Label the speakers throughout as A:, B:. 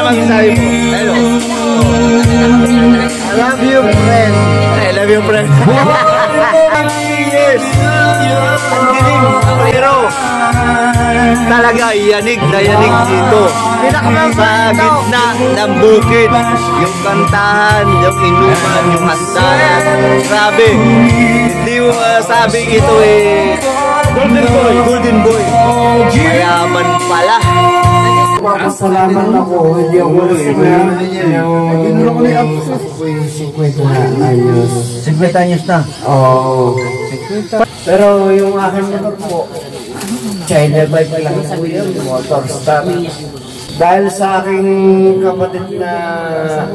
A: Ano masasabi mo? Hello.
B: I love you, friend.
A: I love you, friend. Yes. Ang dilim. Pero talaga yanig na yanig dito. Sa gitna ng bukid. Yung kantahan, yung inuman, yung handanan. Grabe. Hindi mo masabing ito eh Golden Boy. Golden Boy. Mayaman pala.
B: Salamat ako. Hindi ako Ginulo ko na yung 50 na ayos.
A: 50 anyos na.
B: Oo. Pero yung akin naman po, China bike lang po yun, motor start. Dahil sa aking kapatid na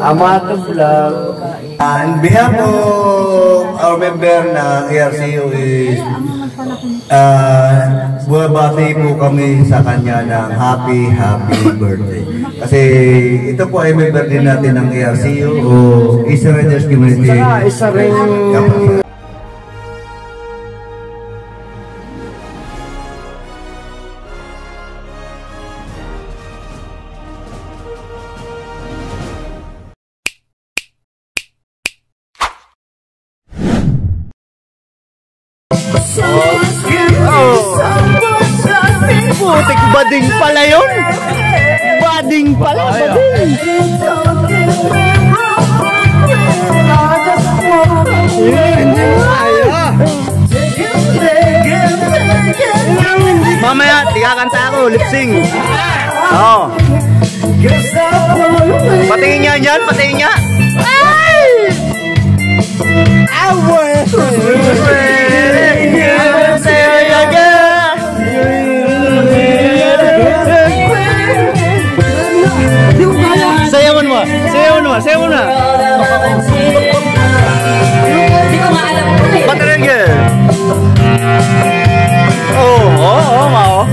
B: Amato Vlog,
A: On behalf of our member na KRCU is bumabati po kami sa kanya ng happy birthday. Kasi ito po ay member din natin ng KRCU o East Rangers Community.
B: isa rin
A: Putik bading pala yun. Bading pala, bading. Mamaya, tigakanta ako, lip sync. Oo. Patingin niya dyan, patingin niya. Ay! Awe! Sayawan mo, sayawan mo, sayawan mo.
C: Hindi ko maalam ko eh.
A: Patingin. Oh, mao.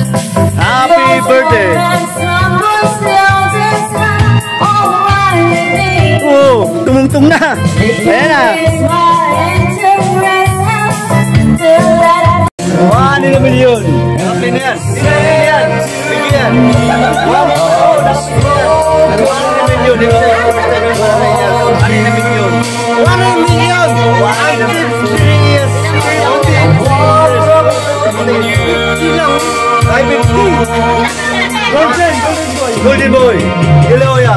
A: Happy birthday. Oh, tumungtong na. Ayan na. Wah, ini milyon. Happy na yan. Bigyan. Bigyan. Oh, milyon. Ano milyon? 1 million. 550. Golden Boy. Iloya.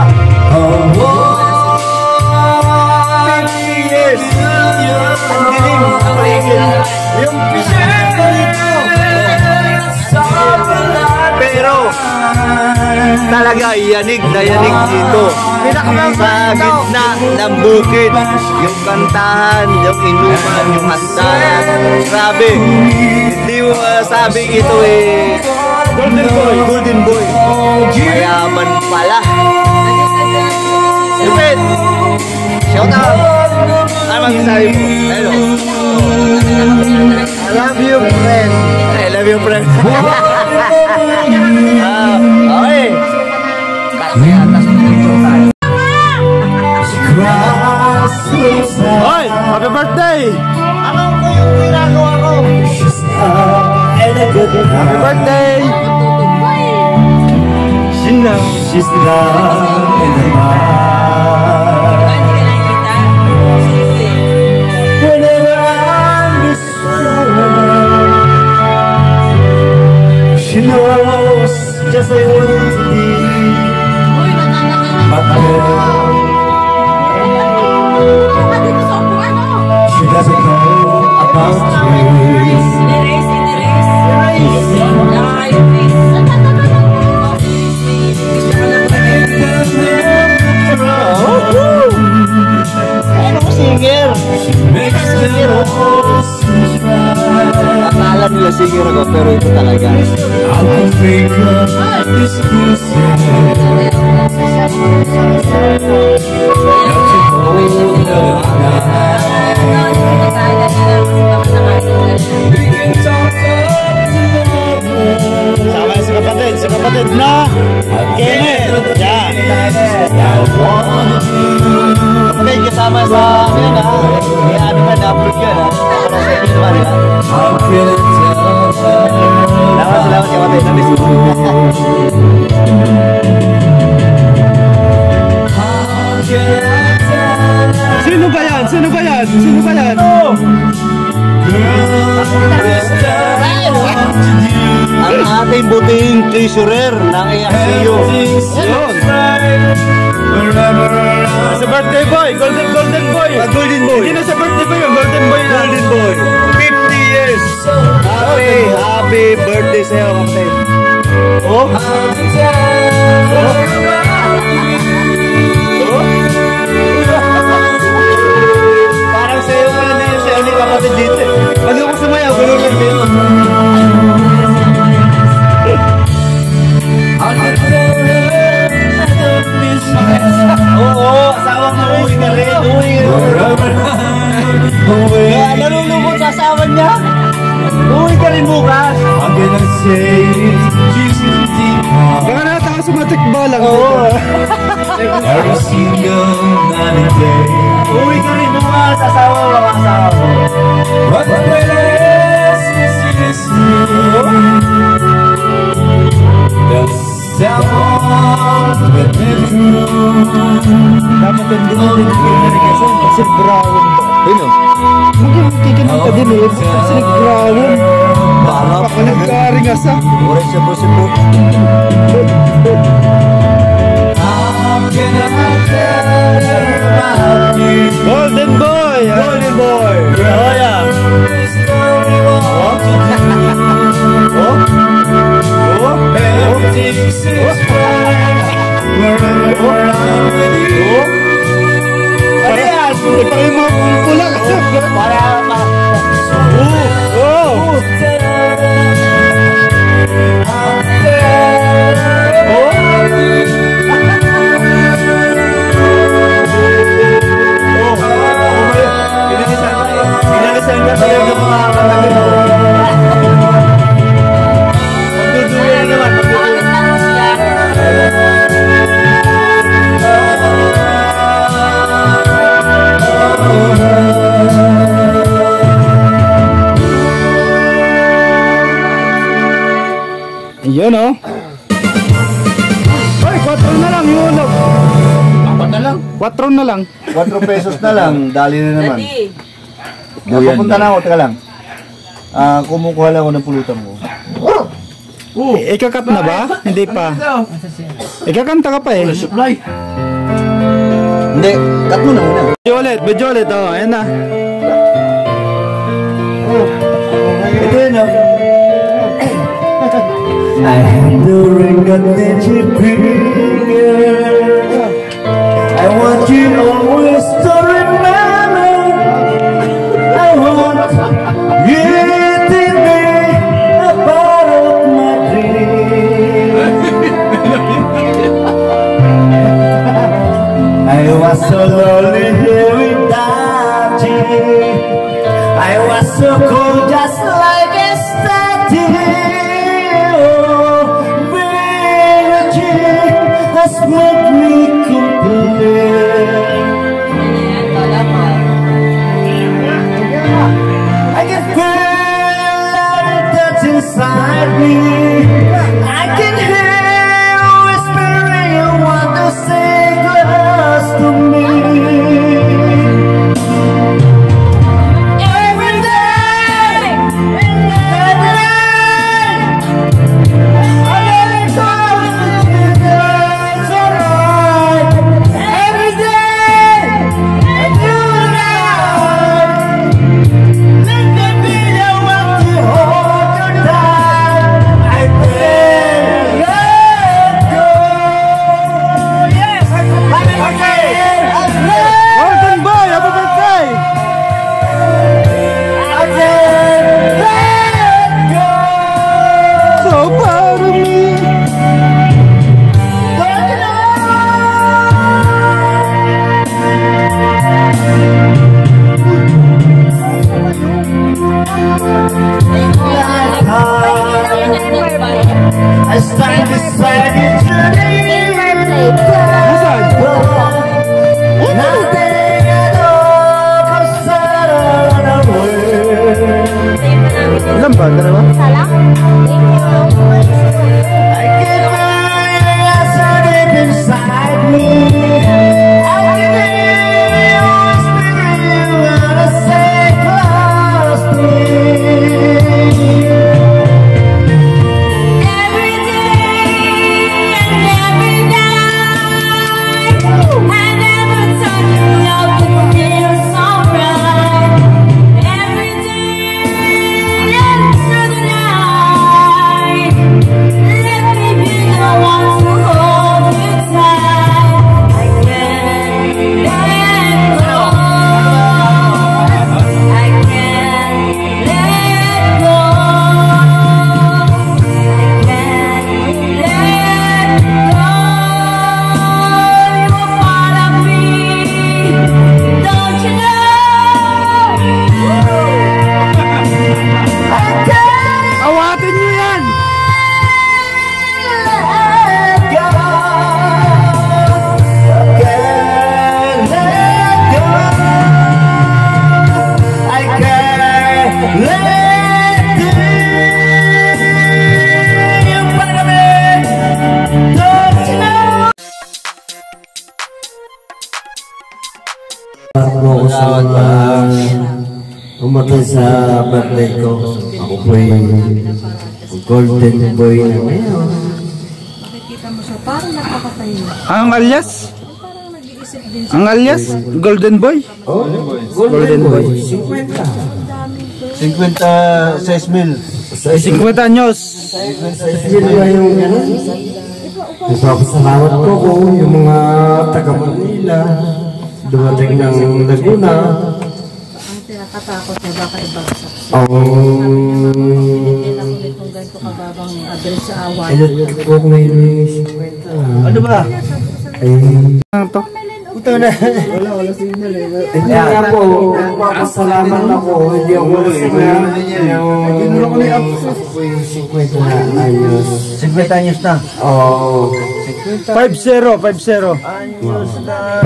A: 50 years. Ang dilim. Yung pero talaga yanig na yanig dito. Sa gitna ng bukid. Yung kantahan, yung inuman, yung handanan. Grabe. Hindi mo masabing ito eh Golden Boy. Golden Boy. Mayaman pala. Stupid. Shout out. Ano masasabi mo? Hello.
B: I love you, friend.
A: I love you, friend. Okay. Hoy! Happy birthday! Ano ko yung ginagawa ko? Happy birthday! She's not in the mind. Whenever I'm disturbed, she knows just I want to be. But she doesn't know about you. Singer! Singer! Akala nila singer ako pero ito talaga. Sama sa kapatid na Kenneth. Yan. Kapatid kasama sa ano na na-upload yun ha. Salamat kapatid. dating treasurer ng AXU. Yun.
D: Sa birthday boy, golden boy.
A: Golden boy.
D: Hindi na sa birthday boy, yung golden boy na.
A: Golden boy. 50 years. Happy birthday sa'yo, kapatid. Oh? Parang sa'yo pa na yung sa'yo ni kapatid dito. Pag ako sumayaw, gano'n lang din. Oo, asawa mo uwi ka rin. Nalulungkot sa asawa niya. Uwi ka rin bukas.
D: Baka nataka sa matikba lang.
A: Oo. Uwi ka rin bukas, asawa mo, asawa mo.
D: Dapat yung din kasi brown.
A: Ayun o.
D: Kikinig ka din eh. Kasi brown.
A: Balap.
D: Ako nagkaring asa.
A: Oras siya po siya po.
D: Golden boy!
A: Golden boy. Oh yeah.
D: Parehas! Ipangin mo ang pula kasi.
A: Inalisan ka talaga ng mga kapatid mo. Magduduyan naman.
D: Yun o. Ay, 4 na lang yung ulog.
A: 4 na lang.
D: 4 na lang.
A: 4 pesos na lang. Dali na naman.
C: Daddy.
A: Pupunta na ako. Teka lang. Kumukuha lang ako ng pulutan mo.
D: Ikakat na ba? Hindi pa. Ikakanta ka pa eh.
A: Hindi. Cut mo na muna.
D: Video ulit. Oh, ayan na.
A: Ito yun o. I have the ring of magic finger. I want you always to remember. I want you to be a part of my dream. I was so lonely here without you. I was so cold just like a statue. Make me complete. I can feel love that's inside me. I can hear you whispering you want to say close to me. Every day and every night I let it go. I pray
B: Ako sa mga umatay sa birthday ko. Ako po golden boy na ngayon.
C: Makikita mo siya, parang nakakatayo.
D: Ang alias?
C: Parang nag-iisip din siya.
D: Ang alias? Golden Boy?
B: Oh, golden boy.
A: 56 mil.
D: 50 anyos.
B: Yun ba yung ano? Nagpapasalamat ko kung yung mga taga Manila dumating ng Laguna.
C: Ang tinakatakot niya, baka ibagsak siya.
B: Ang
C: Hindi na ulit kung ganito kababang address sa awan.
B: ayun ko ngayon yung 50.
A: Ano ba?
B: Ay,
D: Ano to?
B: hindi nga po, papasalamat ako, hindi ako yung 50 na ayos.
A: 50 anyos na.
B: Oo.
D: 50, 50.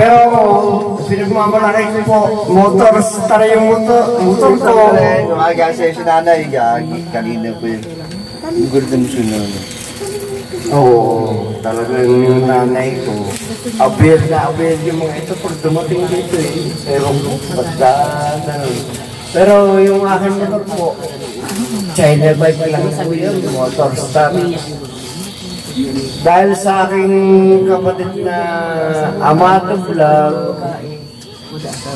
B: Pero pinagmamalaki ko po, motor star yung motor ko.
A: Umaga sa si nanay, kanina po yun. Ang ganda mo siya na.
B: Oo, talagang yung nanay ko. Abir yung mga ito pag dumating dito eh. Pero basta ganun. Pero yung akin motor po, China bike lang po yun, motor star. Dahil sa aking kapatid na Amado Vlog,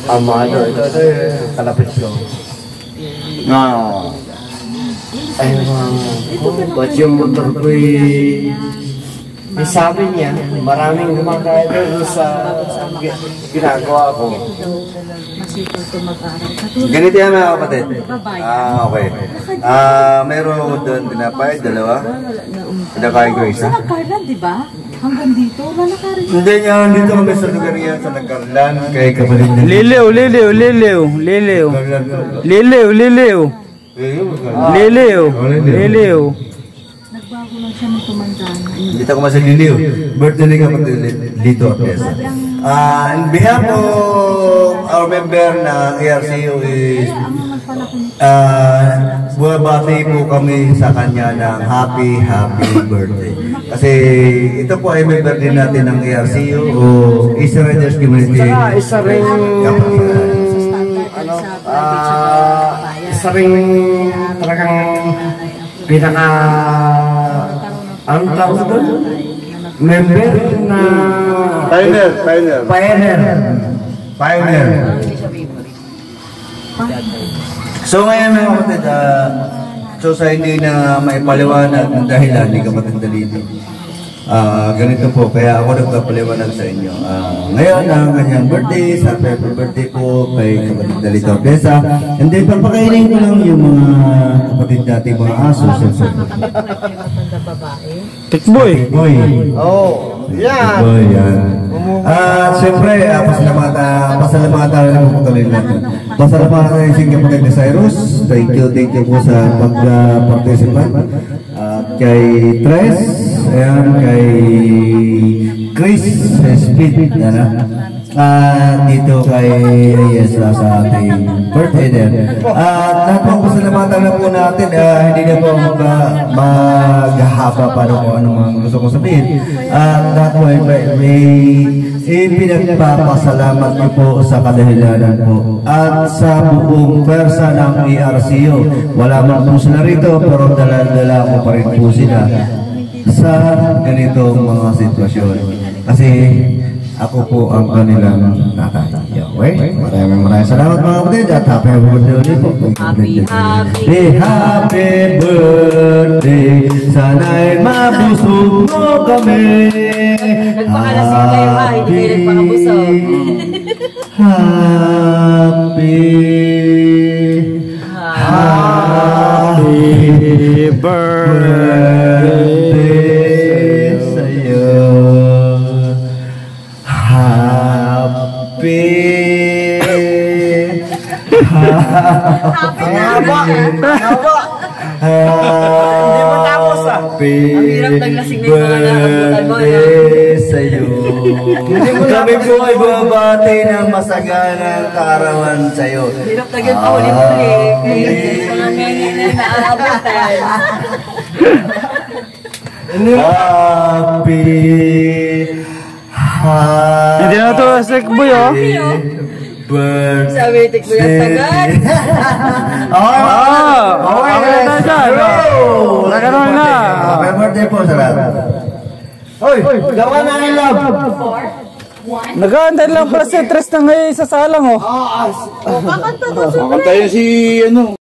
B: Amado, ito kalapit ko. Ay, ba't yung motor ko sabi niya, maraming gumagaya doon sa ginagawa ko.
C: Masipag ko mag-aral.
A: Ganito yan mga kapatid.
C: Babae.
A: Okay. Meron doon tinapay, dalawa. Pinakain ko isa.
C: Sa Nagkarlan, di ba? Hanggang dito, wala na ka rin.
A: Hindi nga, dito kami sa lugar yan, sa Nagkarlan. Kay kapatid na.
D: Liliw.
C: Nagbago lang siya ng tumandaan.
A: Dito ko masaliliw. Birthday ni kapatid dito at Pesa. On behalf of our member na ARCO is buwabati po kami sa kanya ng happy birthday. Kasi ito po ay member din natin ng ARCO o East Riders Community.
B: Isa rin talagang pinaka ang tawag doon? Member na Pioneer.
A: So ngayon mga kapatid, so sa hindi na maipaliwanag ng dahilan ni kapatid Dalito, ganito po, kaya ako nagpapaliwanag sa inyo. Ngayon ang kanyang birthday, sa happy birthday po kay kapatid Dalito Pesa. And then papakainin ko lang yung mga kapatid natin mga aso.
D: Tikboy.
A: Boy.
B: Oh, yan.
A: Boy, yan. Siyempre, pasalamatan ng pagpatuloy natin. Pasalamatan tayo sa kapatid ni Cyrus. Thank you po sa pag-participate. Kay Tres, ayan, kay Chris Speed, dito kay Reyes sa ating birthday din. Napapasalamatang na po natin, hindi na po maghahaba pa kung ano mga gusto ko sabihin. That way, may pinagpapasalamat ko po sa kadahilanan po at sa buong pwersa ng ARCO. Wala man po sila rito, pero dala-dala ko pa rin po sila sa ganitong mga sitwasyon. Kasi ako po ang kanilang tatay. Okay? Maraming salamat mga kapatid at happy birthday ulit po. Happy birthday, sana'y mabusog mo kami.
C: Nagpakalasing kayo ha, hindi kayo nagpakabusog.
D: Happy birthday
A: sa'yo. Happy
C: Ang hirap naglasing na yung mga nakabutan mo,
A: sa'yo. Kami po ay bumabati ng masaganang kaarawan sa'yo.
C: hirap na yun pauli-uli. Mga ngengin na naaabutan.
A: Happy
D: Hindi na to, Stick Boy, oh.
B: birthday.
C: Sabi, tikbo yung tagal.
B: Okay,
D: okay na dyan. Nagkaroon na.
B: Happy birthday po sa lahat. Hoy, gawa na ng love.
D: Nag-aantay lang pala si Tres na ngayon sa salang, oh.
C: Kakanta ko
D: Kakantayin si, ano.